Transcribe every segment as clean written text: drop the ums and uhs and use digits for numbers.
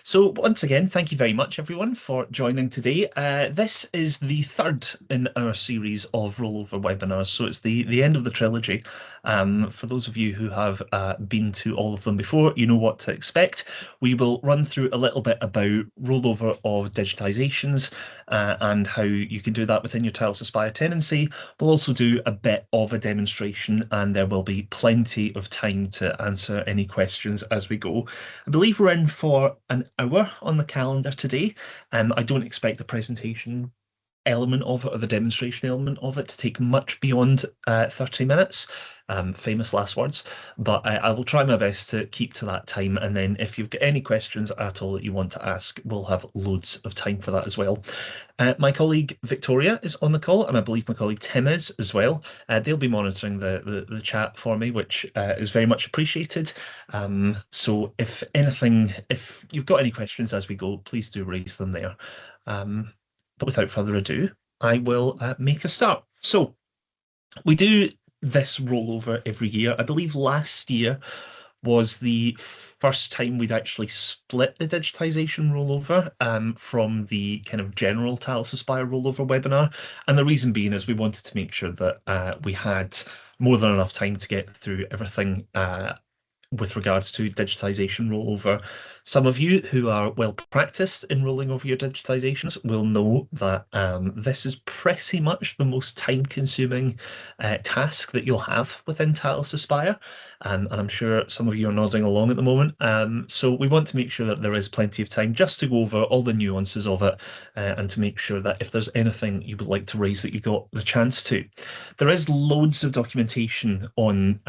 So once again, thank you very much everyone for joining today. This is the third in our series of rollover webinars, so it's the end of the trilogy. For those of you who have been to all of them before, you know what to expect. We will run through a little bit about rollover of digitizations and how you can do that within your Talis Aspire tenancy. We'll also do a bit of a demonstration, and there will be plenty of time to answer any questions as we go. I believe we're in for an hour on the calendar today. I don't expect the presentation element of it or the demonstration element of it to take much beyond 30 minutes. Famous last words, but I will try my best to keep to that time. And then if you've got any questions at all that you want to ask, we'll have loads of time for that as well. My colleague Victoria is on the call, and I believe my colleague Tim is as well. They'll be monitoring the chat for me, which is very much appreciated. So if you've got any questions as we go, please do raise them there. But without further ado, I will make a start. So we do this rollover every year. I believe last year was the first time we'd actually split the digitisation rollover from the kind of general Talis Aspire rollover webinar. And the reason being is we wanted to make sure that we had more than enough time to get through everything with regards to digitisation rollover. Some of you who are well practiced in rolling over your digitisations will know that this is pretty much the most time-consuming task that you'll have within Talis Aspire, and I'm sure some of you are nodding along at the moment. So we want to make sure that there is plenty of time just to go over all the nuances of it and to make sure that if there's anything you would like to raise that you got the chance to. There is loads of documentation on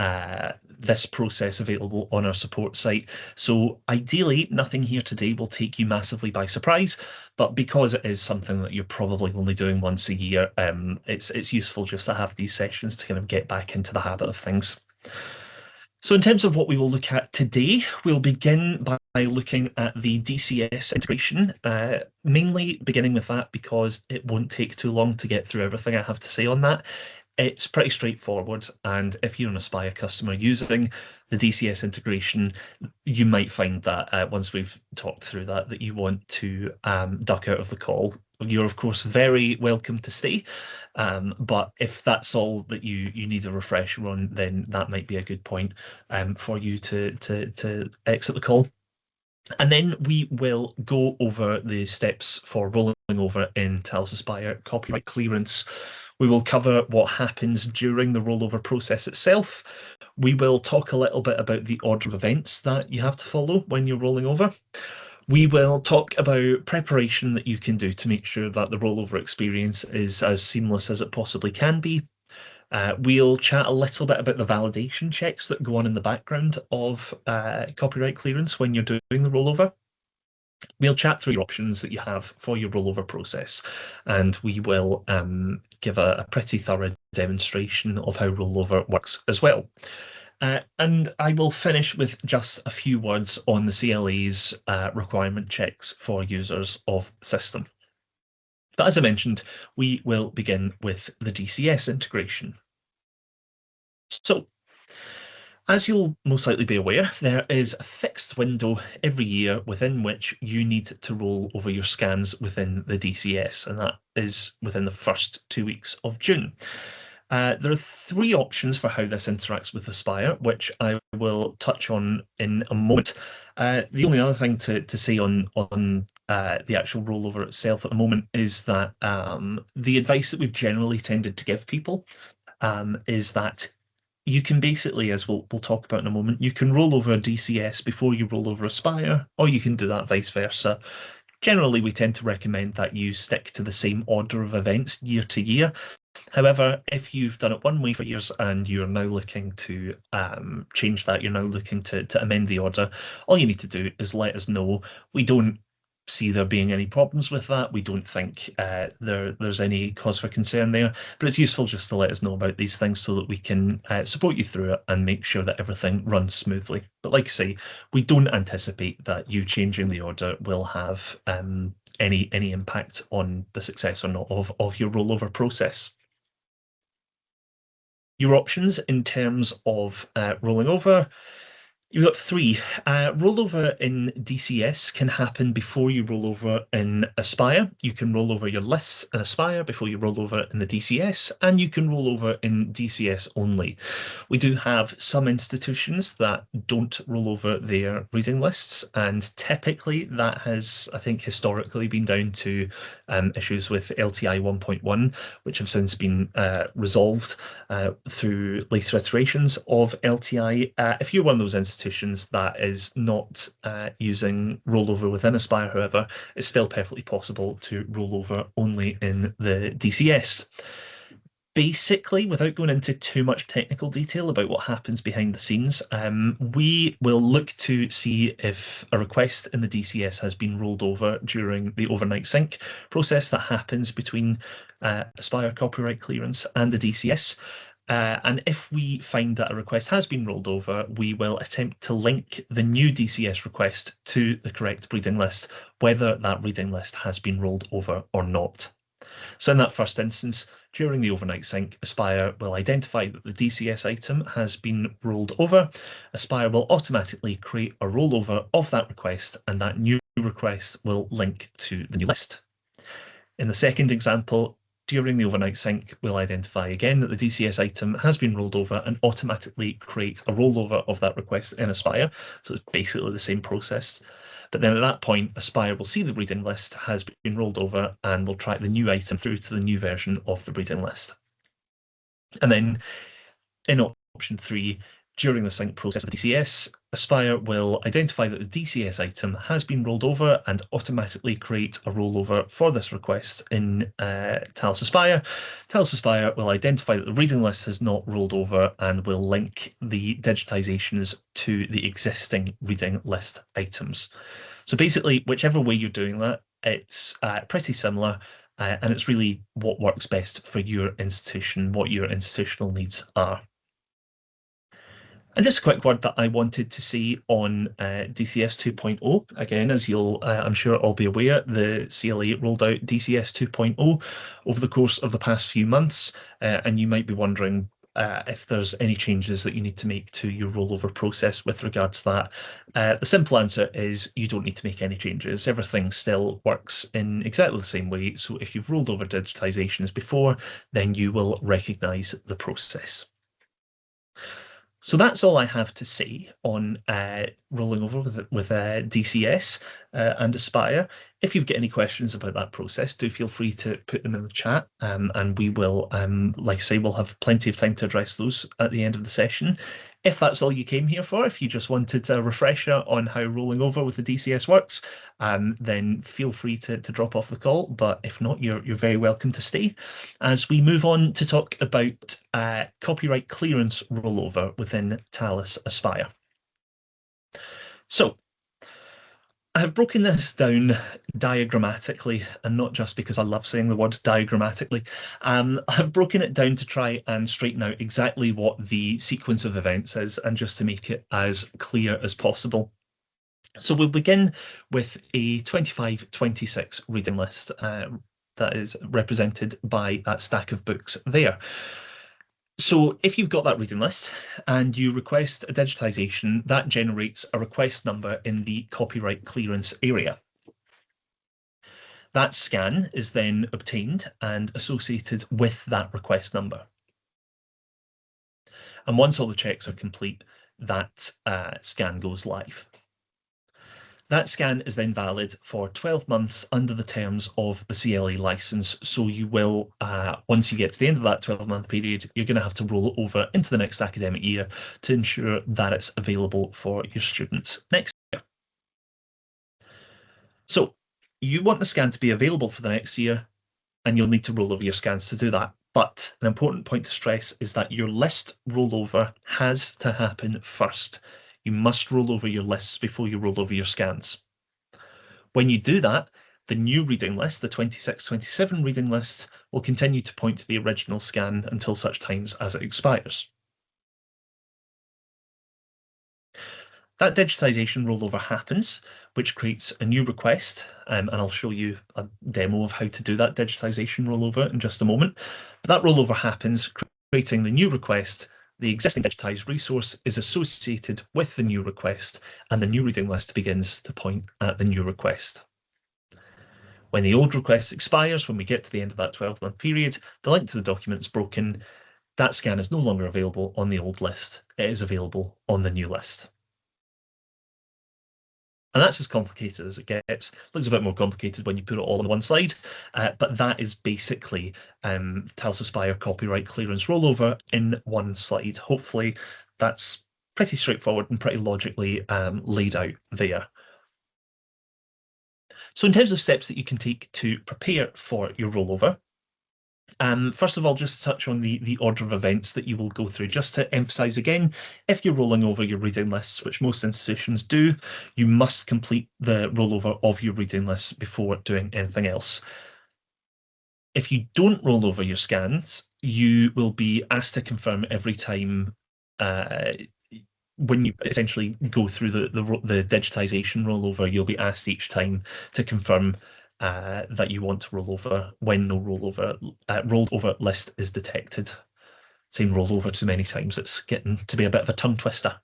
this process available on our support site. So ideally, nothing here today will take you massively by surprise, but because it is something that you're probably only doing once a year, it's useful just to have these sessions to kind of get back into the habit of things. So in terms of what we will look at today, we'll begin by looking at the DCS integration, mainly beginning with that because it won't take too long to get through everything I have to say on that. It's pretty straightforward, and if you're an Aspire customer using the DCS integration, you might find that once we've talked through that you want to duck out of the call. You're of course very welcome to stay, but if that's all that you need a refresher on, then that might be a good point for you to exit the call. And then we will go over the steps for rolling over in Talis Aspire copyright clearance. We will cover what happens during the rollover process itself. We will talk a little bit about the order of events that you have to follow when you're rolling over. We will talk about preparation that you can do to make sure that the rollover experience is as seamless as it possibly can be. We'll chat a little bit about the validation checks that go on in the background of copyright clearance when you're doing the rollover. We'll chat through your options that you have for your rollover process, and we will give a pretty thorough demonstration of how rollover works as well. And I will finish with just a few words on the CLA's requirement checks for users of the system. But as I mentioned, we will begin with the DCS integration. So, as you'll most likely be aware, there is a fixed window every year within which you need to roll over your scans within the DCS, and that is within the first 2 weeks of June. There are 3 options for how this interacts with Aspire, which I will touch on in a moment. The only other thing to say on the actual rollover itself at the moment is that the advice that we've generally tended to give people is that you can basically, as we'll talk about in a moment, you can roll over a DCS before you roll over Aspire, or you can do that vice versa. Generally, we tend to recommend that you stick to the same order of events year to year. However, if you've done it one way for years and you're now looking to change that, you're now looking to amend the order, all you need to do is let us know. We don't see there being any problems with that. We don't think there's any cause for concern there, but it's useful just to let us know about these things so that we can support you through it and make sure that everything runs smoothly. But like I say, we don't anticipate that you changing the order will have any impact on the success or not of your rollover process. Your options in terms of rolling over, You've got three. Rollover in DCS can happen before you roll over in Aspire. You can roll over your lists in Aspire before you roll over in the DCS, and you can roll over in DCS only. We do have some institutions that don't roll over their reading lists, and typically that has, I think, historically been down to issues with LTI 1.1, which have since been resolved through later iterations of LTI. If you're one of those institutions that is not using rollover within Aspire, however, it's still perfectly possible to roll over only in the DCS. Basically, without going into too much technical detail about what happens behind the scenes, we will look to see if a request in the DCS has been rolled over during the overnight sync process that happens between Aspire copyright clearance and the DCS. And if we find that a request has been rolled over, we will attempt to link the new DCS request to the correct reading list, whether that reading list has been rolled over or not. So in that first instance, during the overnight sync, Aspire will identify that the DCS item has been rolled over. Aspire will automatically create a rollover of that request, and that new request will link to the new list. In the second example, during the overnight sync, we'll identify again that the DCS item has been rolled over and automatically create a rollover of that request in Aspire. So it's basically the same process. But then at that point, Aspire will see the reading list has been rolled over and will track the new item through to the new version of the reading list. And then in option 3, during the sync process of DCS, Aspire will identify that the DCS item has been rolled over and automatically create a rollover for this request in Talis Aspire. Talis Aspire will identify that the reading list has not rolled over and will link the digitizations to the existing reading list items. So basically, whichever way you're doing that, it's pretty similar, and it's really what works best for your institution, what your institutional needs are. And just a quick word that I wanted to say on DCS 2.0. Again, as you'll, I'm sure, all be aware, the CLA rolled out DCS 2.0 over the course of the past few months, and you might be wondering if there's any changes that you need to make to your rollover process with regard to that. The simple answer is you don't need to make any changes. Everything still works in exactly the same way. So if you've rolled over digitizations before, then you will recognise the process. So that's all I have to say on rolling over with DCS and Aspire. If you've got any questions about that process, do feel free to put them in the chat, and we will, like I say, we'll have plenty of time to address those at the end of the session. If that's all you came here for, if you just wanted a refresher on how rolling over with the DCS works, then feel free to drop off the call. But if not, you're very welcome to stay as we move on to talk about copyright clearance rollover within Talis Aspire. So I have broken this down diagrammatically, and not just because I love saying the word diagrammatically. I've broken it down to try and straighten out exactly what the sequence of events is, and just to make it as clear as possible. So we'll begin with a 25-26 reading list that is represented by that stack of books there. So if you've got that reading list and you request a digitization, that generates a request number in the copyright clearance area. That scan is then obtained and associated with that request number. And once all the checks are complete, that scan goes live. That scan is then valid for 12 months under the terms of the CLA license. So you will, once you get to the end of that 12-month period, you're going to have to roll it over into the next academic year to ensure that it's available for your students next year. So you want the scan to be available for the next year, and you'll need to roll over your scans to do that. But an important point to stress is that your list rollover has to happen first. You must roll over your lists before you roll over your scans. When you do that, the new reading list, the 26-27 reading list, will continue to point to the original scan until such times as it expires. That digitization rollover happens, which creates a new request, and I'll show you a demo of how to do that digitization rollover in just a moment. But that rollover happens, creating the new request, the existing digitized resource is associated with the new request, and the new reading list begins to point at the new request. When the old request expires, when we get to the end of that 12-month period, the link to the document is broken. That scan is no longer available on the old list. It is available on the new list. And that's as complicated as it gets. Looks a bit more complicated when you put it all on one slide, but that is basically Talis Aspire copyright clearance rollover in one slide. Hopefully that's pretty straightforward and pretty logically laid out there. So in terms of steps that you can take to prepare for your rollover, first of all, just to touch on the order of events that you will go through, just to emphasise again, if you're rolling over your reading lists, which most institutions do, you must complete the rollover of your reading lists before doing anything else. If you don't roll over your scans, you will be asked to confirm every time when you essentially go through the digitisation rollover, you'll be asked each time to confirm that you want to roll over when no rolled over list is detected. Saying roll over too many times, it's getting to be a bit of a tongue twister.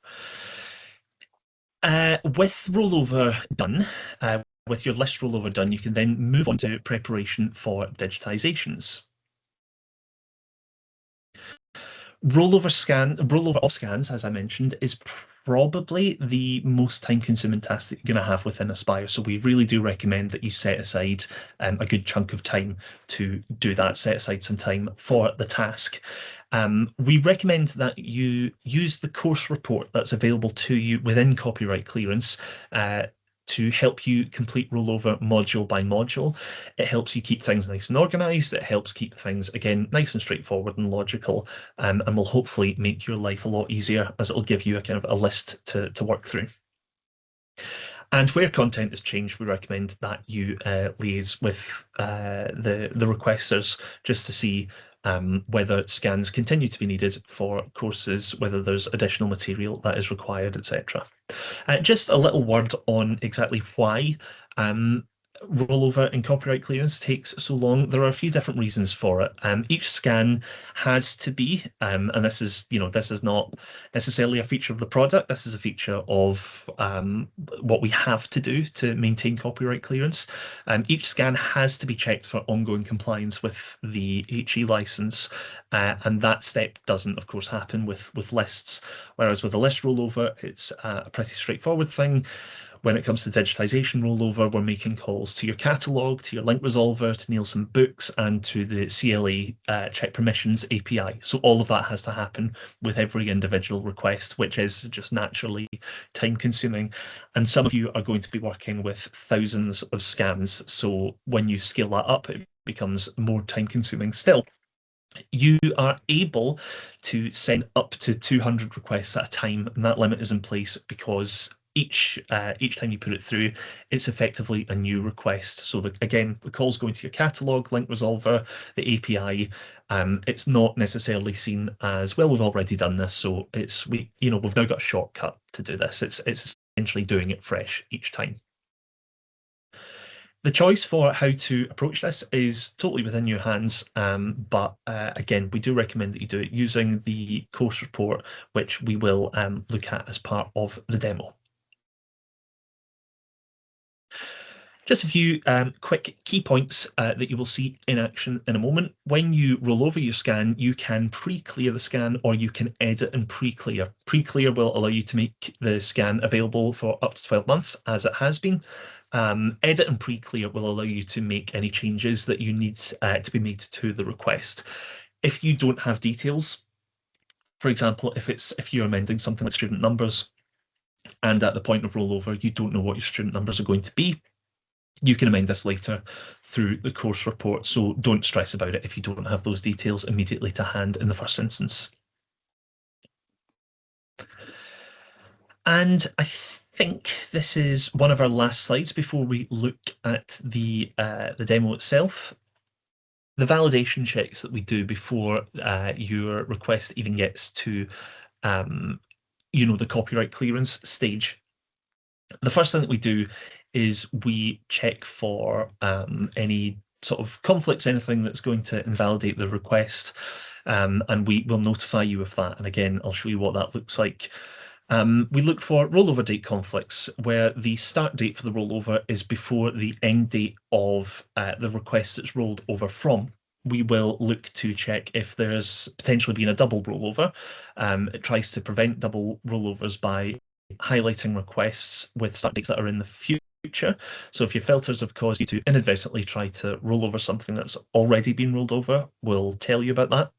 With rollover done, with your list rollover done, you can then move on to preparation for digitisations. Rollover of scans, as I mentioned, is probably the most time-consuming task that you're going to have within Aspire. So we really do recommend that you set aside a good chunk of time to do that, set aside some time for the task. We recommend that you use the course report that's available to you within copyright clearance to help you complete rollover module by module. It helps you keep things nice and organised. It helps keep things, again, nice and straightforward and logical, and will hopefully make your life a lot easier, as it'll give you a kind of a list to work through. And where content is changed, we recommend that you liaise with the requesters just to see whether scans continue to be needed for courses, whether there's additional material that is required, etc. Just a little word on exactly why rollover in copyright clearance takes so long. There are a few different reasons for it. Each scan has to be, and this is not necessarily a feature of the product. This is a feature of what we have to do to maintain copyright clearance. Each scan has to be checked for ongoing compliance with the HE license, and that step doesn't, of course, happen with lists. Whereas with a list rollover, it's a pretty straightforward thing. When it comes to digitisation rollover, we're making calls to your catalogue, to your link resolver, to Nielsen Books, and to the CLA check permissions API. So all of that has to happen with every individual request, which is just naturally time consuming. And some of you are going to be working with thousands of scans. So when you scale that up, it becomes more time consuming still. You are able to send up to 200 requests at a time, and that limit is in place because each time you put it through, it's effectively a new request. So again, the call's going to your catalogue, link resolver, the API. It's not necessarily seen as, well, we've already done this, so we've now got a shortcut to do this. It's essentially doing it fresh each time. The choice for how to approach this is totally within your hands, but again, we do recommend that you do it using the course report, which we will look at as part of the demo. Just a few quick key points that you will see in action in a moment. When you roll over your scan, you can pre-clear the scan or you can edit and pre-clear. Pre-clear will allow you to make the scan available for up to 12 months, as it has been. Edit and pre-clear will allow you to make any changes that you need to be made to the request. If you don't have details, for example, if you're amending something like student numbers, and at the point of rollover, you don't know what your student numbers are going to be, you can amend this later through the course report. So don't stress about it if you don't have those details immediately to hand in the first instance. And I think this is one of our last slides before we look at the demo itself. The validation checks that we do before your request even gets to the copyright clearance stage. The first thing that we do is we check for any sort of conflicts, anything that's going to invalidate the request, and we will notify you of that. And again, I'll show you what that looks like. We look for rollover date conflicts where the start date for the rollover is before the end date of the request that's rolled over from. We will look to check if there's potentially been a double rollover. It tries to prevent double rollovers by highlighting requests with start dates that are in the future. So if your filters have caused you to inadvertently try to roll over something that's already been rolled over, we'll tell you about that.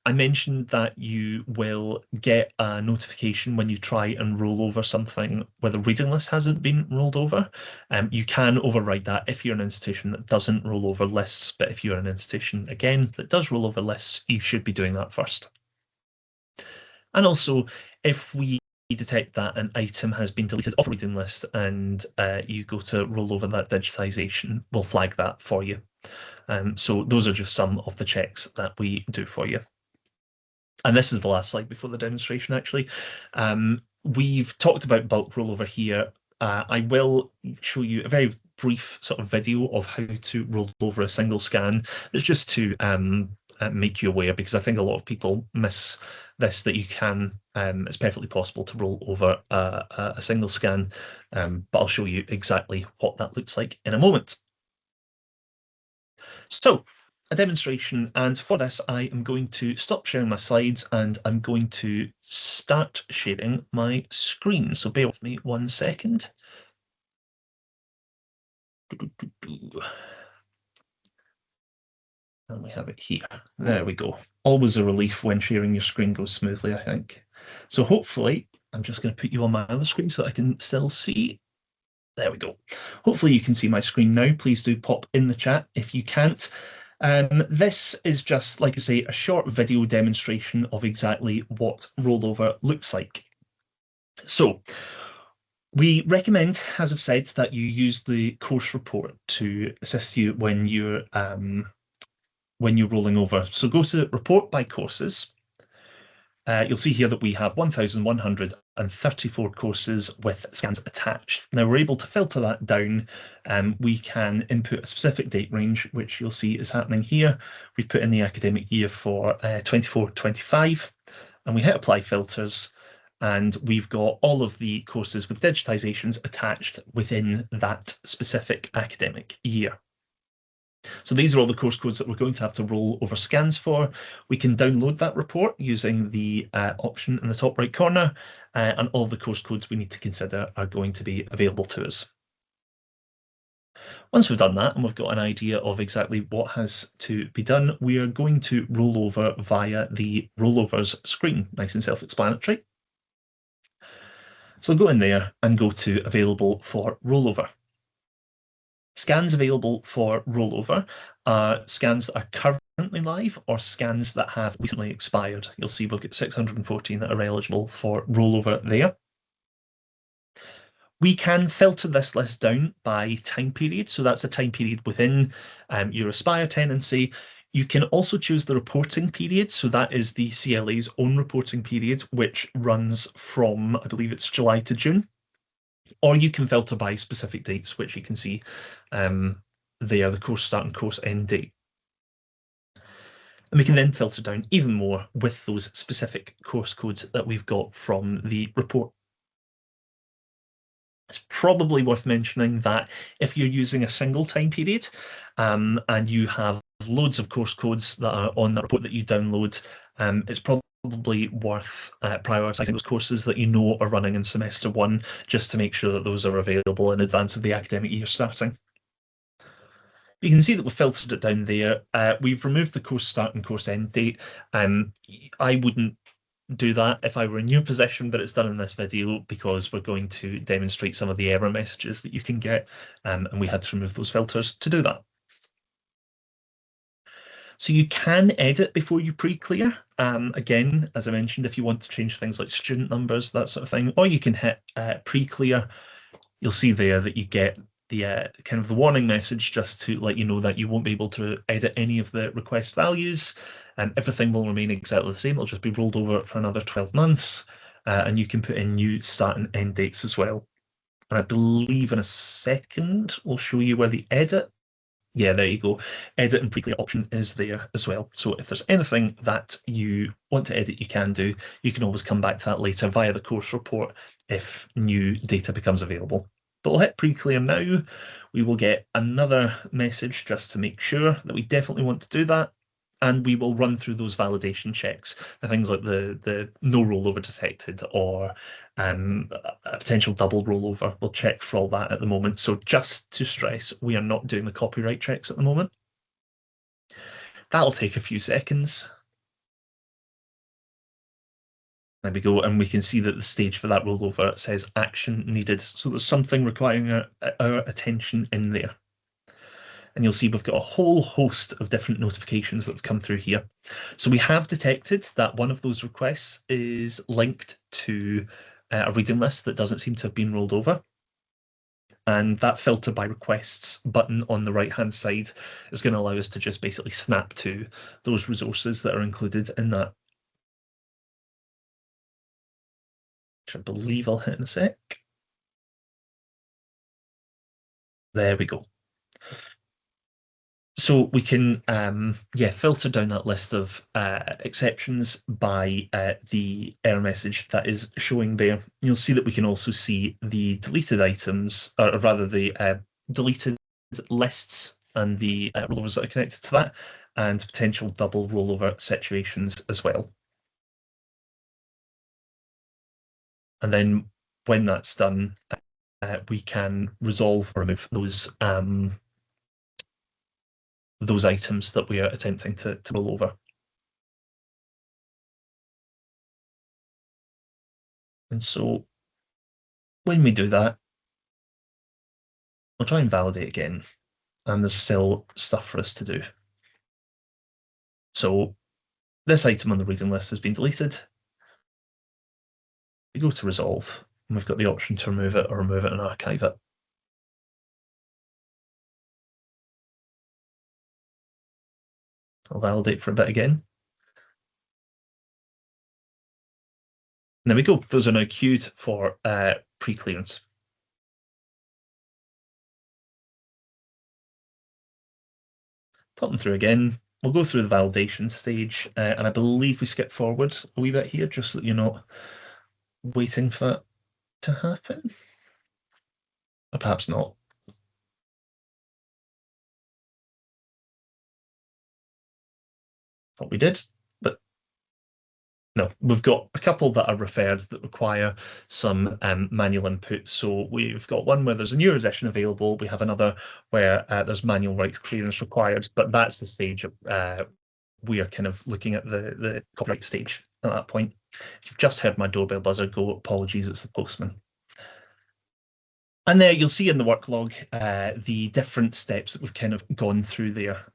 I mentioned that you will get a notification when you try and roll over something where the reading list hasn't been rolled over. You can override that if you're an institution that doesn't roll over lists, but if you're an institution, again, that does roll over lists, you should be doing that first. And also, if we detect that an item has been deleted off a reading list and you go to roll over that digitisation, we'll flag that for you. So those are just some of the checks that we do for you. And this is the last slide before the demonstration, actually. We've talked about bulk rollover here. I will show you a very brief sort of video of how to roll over a single scan. It's just to make you aware, because I think a lot of people miss this, that you can, it's perfectly possible to roll over a single scan, but I'll show you exactly what that looks like in a moment. So, a demonstration, and for this I am going to stop sharing my slides and I'm going to start sharing my screen. So bear with me 1 second. And we have it here. There we go. Always a relief when sharing your screen goes smoothly, I think. So hopefully, I'm just going to put you on my other screen so that I can still see. There we go. Hopefully you can see my screen now. Please do pop in the chat if you can't. This is just, like I say, a short video demonstration of exactly what rollover looks like. So we recommend, as I've said, that you use the course report to assist you when you're rolling over. So go to report by courses. You'll see here that we have 1,134 courses with scans attached. Now we're able to filter that down. We can input a specific date range, which you'll see is happening here. We put in the academic year for 24-25, and we hit apply filters, and we've got all of the courses with digitizations attached within that specific academic year. So these are all the course codes that we're going to have to roll over scans for. We can download that report using the option in the top right corner, and all the course codes we need to consider are going to be available to us. Once we've done that and we've got an idea of exactly what has to be done, we are going to roll over via the rollovers screen. Nice and self-explanatory. So go in there and go to available for rollover. Scans available for rollover are scans that are currently live or scans that have recently expired. You'll see we've got 614 that are eligible for rollover there. We can filter this list down by time period. So that's a time period within your Aspire tenancy. You can also choose the reporting period. So that is the CLA's own reporting period, which runs from, I believe it's July to June. Or you can filter by specific dates, which you can see there, the course start and course end date. And we can then filter down even more with those specific course codes that we've got from the report. It's probably worth mentioning that if you're using a single time period and you have loads of course codes that are on that report that you download, it's probably worth prioritising those courses that you know are running in semester 1, just to make sure that those are available in advance of the academic year starting. You can see that we've filtered it down there. We've removed the course start and course end date. I wouldn't do that if I were in your position, but it's done in this video because we're going to demonstrate some of the error messages that you can get, and we had to remove those filters to do that. So you can edit before you pre-clear. Again, as I mentioned, if you want to change things like student numbers, that sort of thing, or you can hit pre-clear. You'll see there that you get the kind of the warning message just to let you know that you won't be able to edit any of the request values, and everything will remain exactly the same. It'll just be rolled over for another 12 months, and you can put in new start and end dates as well. And I believe in a second we'll show you where the edit Yeah, there you go. Edit and pre-clear option is there as well. So if there's anything that you want to edit, you can do. You can always come back to that later via the course report if new data becomes available. But we'll hit pre-clear now. We will get another message just to make sure that we definitely want to do that. And we will run through those validation checks, the things like the no rollover detected or a potential double rollover. We'll check for all that at the moment. So just to stress, we are not doing the copyright checks at the moment. That'll take a few seconds. There we go, and we can see that the stage for that rollover says action needed. So there's something requiring our attention in there. And you'll see we've got a whole host of different notifications that have come through here. So we have detected that one of those requests is linked to a reading list that doesn't seem to have been rolled over. And that filter by requests button on the right-hand side is going to allow us to just basically snap to those resources that are included in that. Which I believe I'll hit in a sec. There we go. So we can, filter down that list of exceptions by the error message that is showing there. You'll see that we can also see the deleted items, or rather the deleted lists and the rollovers that are connected to that, and potential double rollover situations as well. And then when that's done, we can resolve or remove those items that we are attempting to roll over. And so when we do that, we'll try and validate again, and there's still stuff for us to do. So this item on the reading list has been deleted. We go to resolve, and we've got the option to remove it or remove it and archive it. I'll validate for a bit again. And there we go. Those are now queued for pre-clearance. Put them through again. We'll go through the validation stage, and I believe we skip forward a wee bit here, just so that you're not waiting for that to happen. Or perhaps not. Thought we did, but no, we've got a couple that are referred that require some manual input. So we've got one where there's a new edition available. We have another where there's manual rights clearance required, but that's the stage we are kind of looking at the copyright stage at that point. If you've just heard my doorbell buzzer go, apologies, it's the postman. And there you'll see in the work log the different steps that we've kind of gone through there.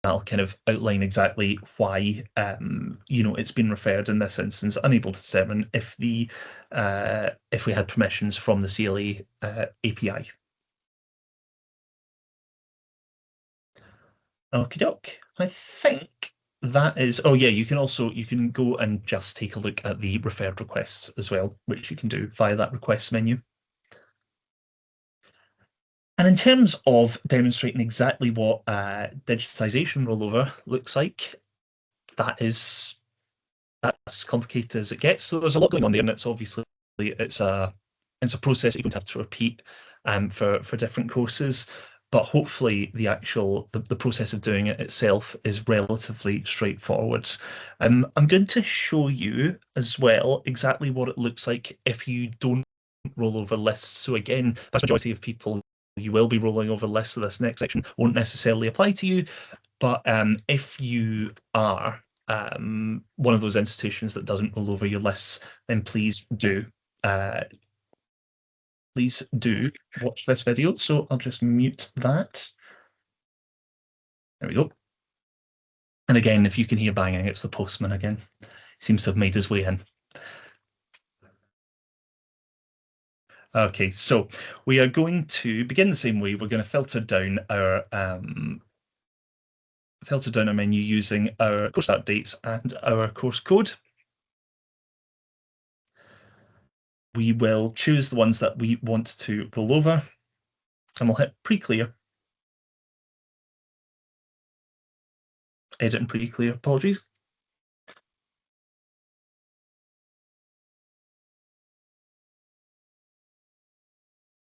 That'll kind of outline exactly why it's been referred in this instance, unable to determine if we had permissions from the CLA API. Okie doke. I think that is. Oh yeah, you can go and just take a look at the referred requests as well, which you can do via that requests menu. And in terms of demonstrating exactly what digitisation rollover looks like, that's as complicated as it gets. So there's a lot going on there, and it's obviously it's a process you're going to have to repeat for different courses. But hopefully the process of doing it itself is relatively straightforward. I'm going to show you as well exactly what it looks like if you don't roll over lists. So again, the vast majority of people you will be rolling over lists, so this next section won't necessarily apply to you. But if you are one of those institutions that doesn't roll over your lists, then please do watch this video. So I'll just mute that. There we go. And again, if you can hear banging, it's the postman again. Seems to have made his way in. Okay, so we are going to begin the same way. We're going to filter down our menu using our course updates and our course code. We will choose the ones that we want to roll over, and we'll hit pre-clear, edit and pre-clear, apologies.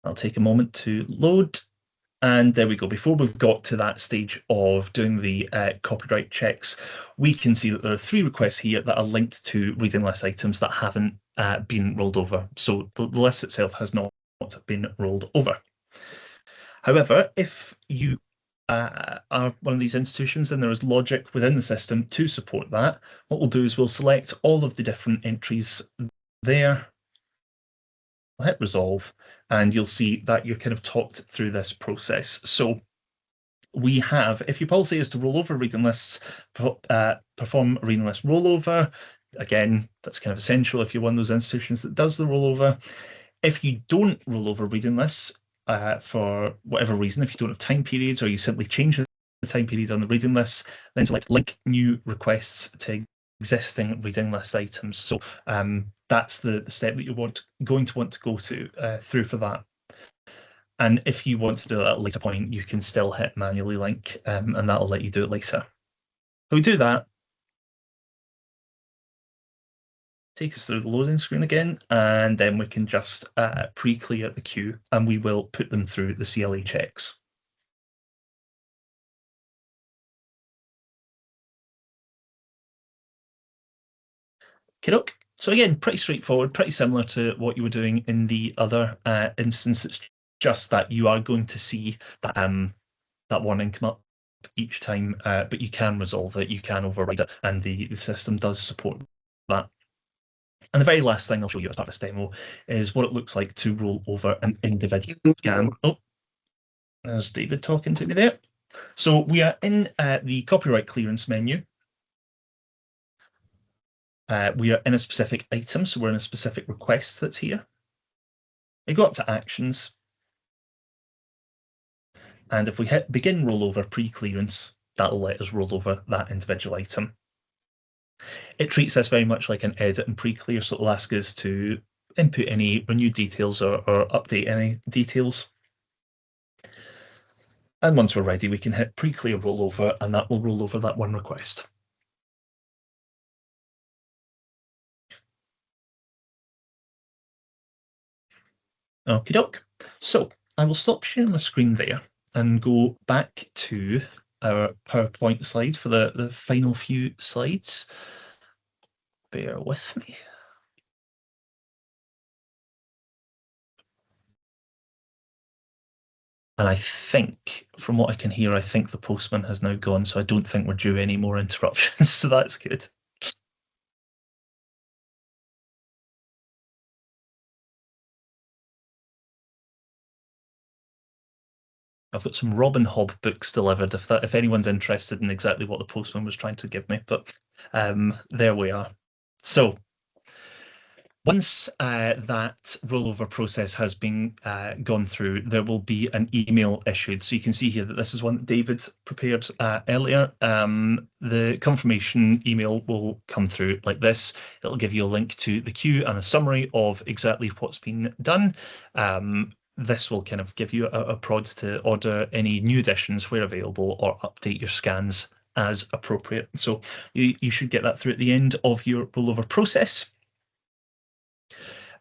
I'll take a moment to load. And there we go. Before we've got to that stage of doing the copyright checks, we can see that there are 3 requests here that are linked to reading list items that haven't been rolled over. So the list itself has not been rolled over. However, if you are one of these institutions and there is logic within the system to support that, what we'll do is we'll select all of the different entries there. I'll hit resolve, and you'll see that you're kind of talked through this process. So we have, if your policy is to roll over reading lists, perform a reading list rollover. Again, that's kind of essential if you're one of those institutions that does the rollover. If you don't roll over reading lists for whatever reason, if you don't have time periods or you simply change the time period on the reading lists, then select link new requests to existing reading list items. So that's the step that you're going to want to go through for that. And if you want to do it at a later point, you can still hit manually link, and that'll let you do it later. So we do that. Take us through the loading screen again, and then we can just pre-clear the queue, and we will put them through the CLA checks. Kidok. So again, pretty straightforward, pretty similar to what you were doing in the other instance. It's just that you are going to see that that warning come up each time, but you can resolve it, you can override it, and the system does support that. And the very last thing I'll show you as part of this demo is what it looks like to roll over an individual scan. Oh, there's David talking to me there. So we are in the copyright clearance menu. We are in a specific item, so we're in a specific request that's here. We go up to actions. And if we hit begin rollover pre-clearance, that'll let us roll over that individual item. It treats this very much like an edit and pre-clear, so it'll ask us to input any renewed details or update any details. And once we're ready, we can hit pre-clear rollover, and that will roll over that one request. Okie doke. So I will stop sharing my screen there and go back to our PowerPoint slide for the final few slides. Bear with me. And I think, from what I can hear, I think the postman has now gone, so I don't think we're due any more interruptions, so that's good. I've got some Robin Hobb books delivered, if anyone's interested in exactly what the postman was trying to give me, but there we are. So once that rollover process has been gone through, there will be an email issued. So you can see here that this is one that David prepared earlier. The confirmation email will come through like this. It'll give you a link to the queue and a summary of exactly what's been done. This will kind of give you a prod to order any new additions where available or update your scans as appropriate. So you should get that through at the end of your rollover process.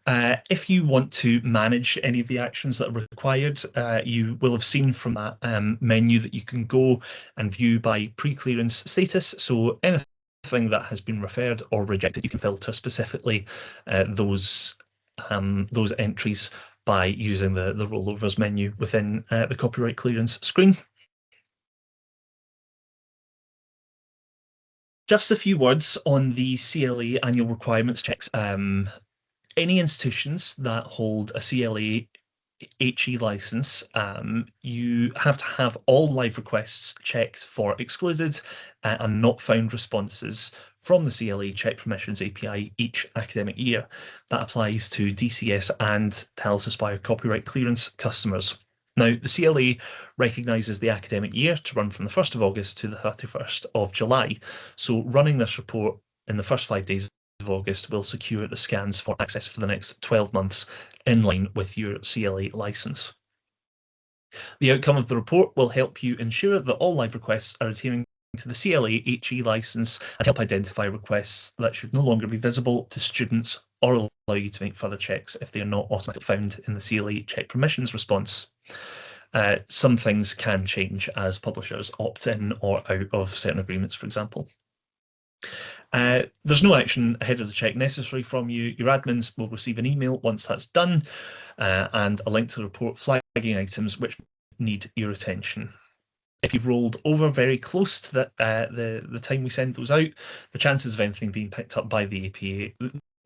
If you want to manage any of the actions that are required, you will have seen from that menu that you can go and view by pre-clearance status. So anything that has been referred or rejected, you can filter specifically those entries by using the rollovers menu within the copyright clearance screen. Just a few words on the CLA annual requirements checks. Any institutions that hold a CLA HE license, you have to have all live requests checked for excluded and not found responses from the CLA Check Permissions API each academic year. That applies to DCS and Talis Aspire copyright clearance customers. Now, the CLA recognises the academic year to run from the 1st of August to the 31st of July. So running this report in the first 5 days of August will secure the scans for access for the next 12 months in line with your CLA license. The outcome of the report will help you ensure that all live requests are adhering to the CLA HE licence and help identify requests that should no longer be visible to students or allow you to make further checks if they are not automatically found in the CLA check permissions response. Some things can change as publishers opt in or out of certain agreements, for example. There's no action ahead of the check necessary from you. Your admins will receive an email once that's done and a link to the report flagging items which need your attention. If you've rolled over very close to the time we send those out, the chances of anything being picked up by the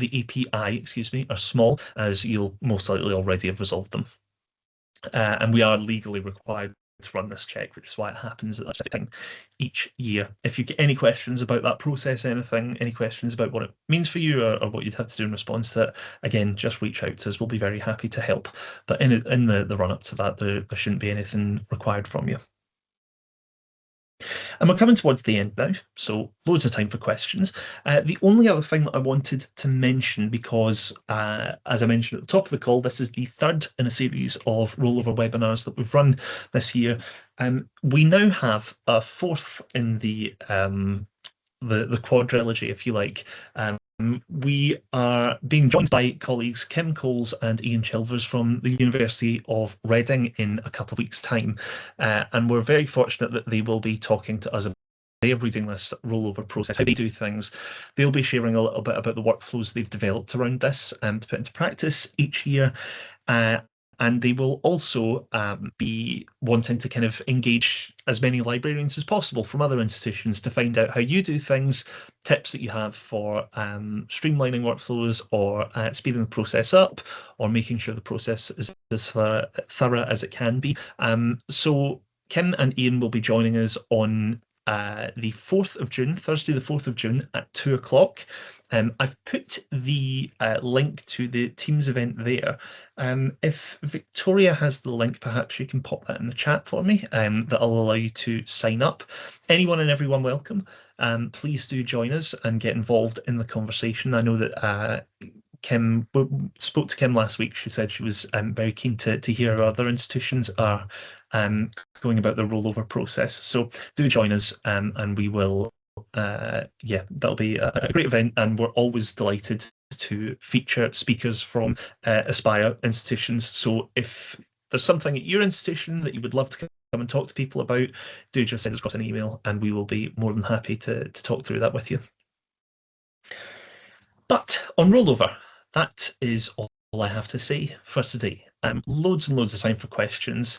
API, excuse me, are small, as you'll most likely already have resolved them. And we are legally required to run this check, which is why it happens at that time each year. If you get any questions about that process, any questions about what it means for you or what you'd have to do in response to it, again, just reach out to us. We'll be very happy to help. But in the run up to that, there shouldn't be anything required from you. And we're coming towards the end now, so loads of time for questions. The only other thing that I wanted to mention, because as I mentioned at the top of the call, this is the third in a series of rollover webinars that we've run this year. We now have a fourth in the quadrilogy, if you like. We are being joined by colleagues Kim Coles and Ian Chilvers from the University of Reading in a couple of weeks' time. And we're very fortunate that they will be talking to us about their reading list rollover process, how they do things. They'll be sharing a little bit about the workflows they've developed around this to put into practice each year. And they will also be wanting to kind of engage as many librarians as possible from other institutions to find out how you do things, tips that you have for streamlining workflows or speeding the process up or making sure the process is as thorough as it can be. So Kim and Ian will be joining us on the 4th of June, Thursday the 4th of June at 2 o'clock. I've put the link to the Teams event there. If Victoria has the link, perhaps you can pop that in the chat for me. That'll allow you to sign up. Anyone and everyone welcome. Please do join us and get involved in the conversation. I know that Kim spoke to Kim last week. She said she was very keen to hear how other institutions are going about the rollover process. So do join us and we will that'll be a great event, and we're always delighted to feature speakers from Aspire institutions. So if there's something at your institution that you would love to come and talk to people about, do just send us across an email and we will be more than happy to talk through that with you. But on rollover, that is all I have to say for today. Loads and loads of time for questions.